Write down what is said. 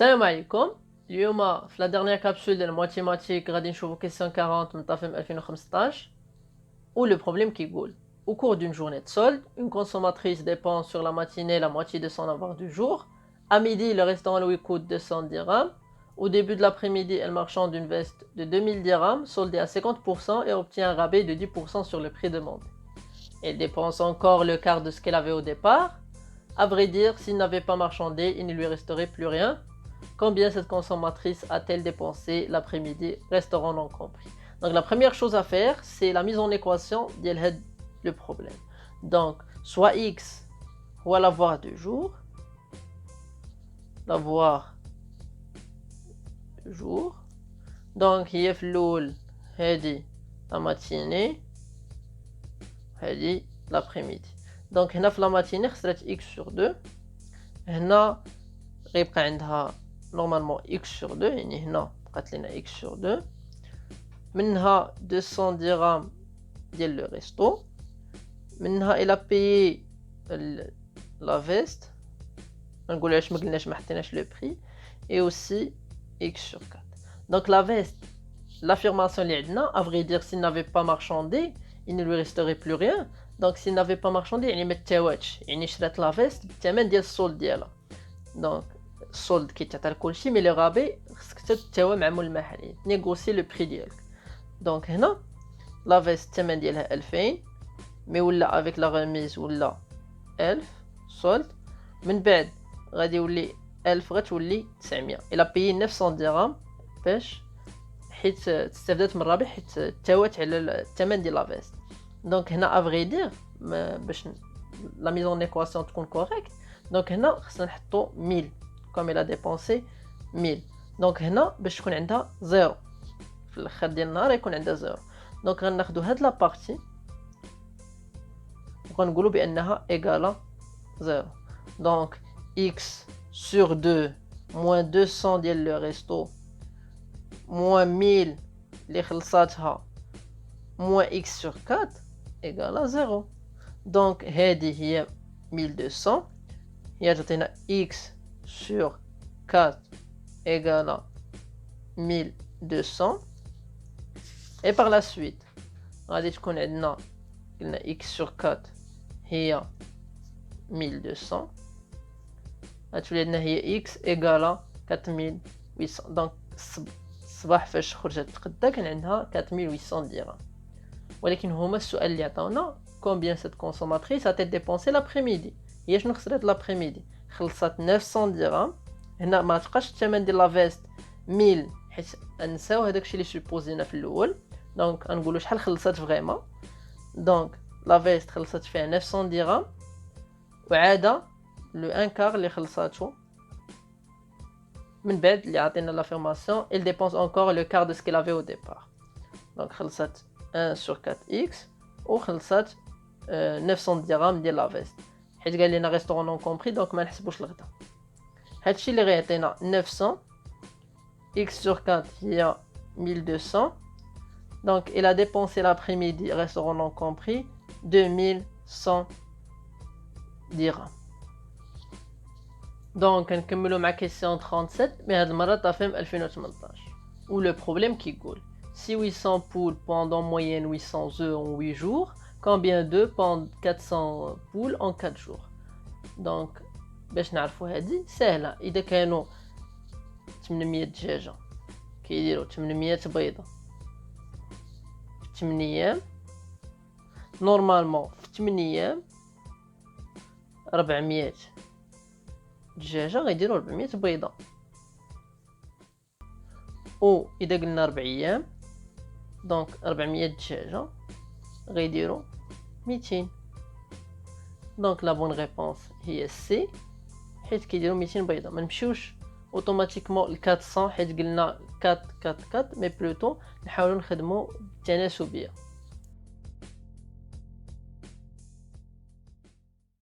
السلام عليكم. اليوم في لا ديرنيير كابسول ديال الماتيماتيك غادي نشوفو كيسيون 40 من طافم 2015 où le problème qui goule. Au cours d'une journée de solde, une consommatrice dépense sur la matinée la moitié de son avoir du jour. À midi, le restaurant lui coûte 200 dirhams. Au début de l'après-midi, elle marchande une veste de 2000 dirhams, soldée à 50% et obtient un rabais de 10% sur le prix demandé. Elle dépense encore le quart de ce qu'elle avait au départ. À vrai dire, s'il n'avait pas marchandé, il ne lui resterait plus rien. Combien cette consommatrice a-t-elle dépensé l'après-midi, restaurant non compris? Donc la première chose à faire, c'est la mise en équation de le problème. Donc, soit x ou l'avoir du jour, l'avoir du jour. Donc, il y a l'oul, la matinée, l'après-midi. Donc, هنا في la matinée, خسرت x sur 2. هنا غيبقى عندها normalement x sur 2, يعني هنا بقات لنا x sur 2. منها 200 dirhams ديال le resto. منها il a payé la veste. ما نقولهاش ما قلناش ما حطيناش le prix. Et aussi x sur 4. Donc la veste, l'affirmation اللي عندنا, à vrai dire s'il n'avait pas marchandé, il ne lui resterait plus rien. Donc s'il n'avait pas marchandé يعني ما تساواتش, يعني شرات la veste بالثمن ديال السولد ديالها. Donc السولد كيتعطى لكلشي مي لو غابي خصك تتساوى مع مول المحل, نيغوسي لو بري ديالك. دونك هنا لا فيست الثمن ديالها 2000 مي ولا افيك لا غوميز ولا 1000 سولد. من بعد غادي يولي 1000 غتولي 900. الا بيي 900 درهم باش حيت استفدت من الربح حيت تساوات على الثمن ديال لا فيست. دونك هنا افري دير باش لا ميزون ايكواسيون تكون كوريكت. دونك هنا خصنا نحطو 1000 كوم إلا ديبونسي 1000. دونك هنا باش تكون عندها زيرو في الاخر ديال النهار يكون عندها زيرو. دونك غناخدو هاد لا بارتي وغنقولو بانها ايغالا زيرو. دونك x sur 2 moins 200 ديال لو ريستو moins 1000 اللي خلصاتها moins x sur 4 ايغالا زيرو. دونك هادي هي 1200 هي تعطينا x sur 4 égale 1200. Et par la suite, غادي تكون عندنا قلنا x sur 4 هي 1200. غتولي عندنا هي x égale 4800. دونك الصباح فاش خرجت تقدا كان عندها 4800 درهم. ولكن هما السؤال اللي عطاونا combien cette consommatrice a-t-elle dépensé l'après-midi. هي شنو خسرت l'après-midi؟ خلصت 900 درهم. هنا ما تبقاش الثمن ديال لا فيست 1000 حيت نساو هذاك الشيء اللي سوبوزينا في الاول. دونك غنقولوا شحال خلصت فريمون. دونك لا فيست خلصت فيها 900 درهم وعاده لو ان كار اللي خلصاتو من بعد اللي عطينا لافيرماسيون il dépense encore le quart de ce qu'il avait au départ. دونك خلصت 1 sur 4x وخلصت 900 درهم ديال لا فيست حيت قال لنا ريستورون نون كومبري. دونك ما نحسبوش الغدا. هادشي اللي غيعطينا 900 x sur 4 هي 1200. Donc il a dépensé l'après-midi restaurant non compris 2100 dirhams. Donc نكملوا مع question 37 mais هاد المره طافم 2018 où le problème qui goule. Si 800 poules pondent en moyenne 800 œufs en 8 jours, combien d'œufs pondent 400 poules en 4 jours. Donc باش نعرفوا هذه سهله. اذا كانوا 800 دجاجه كيديروا 800 بيضه في 8 ايام. نورمالمون في 8 ايام 400 دجاجه غيديروا 400 بيضه. او اذا قلنا 4 ايام دونك 400 دجاجه غيديروا 200. دونك لا بون ريبونس هي سي حيت كيديروا 200 بيضه. ما نمشيوش اوتوماتيكمون ل 400 حيت قلنا 4 4 4 مي بلوتو نحاولوا نخدموا التناسبيه.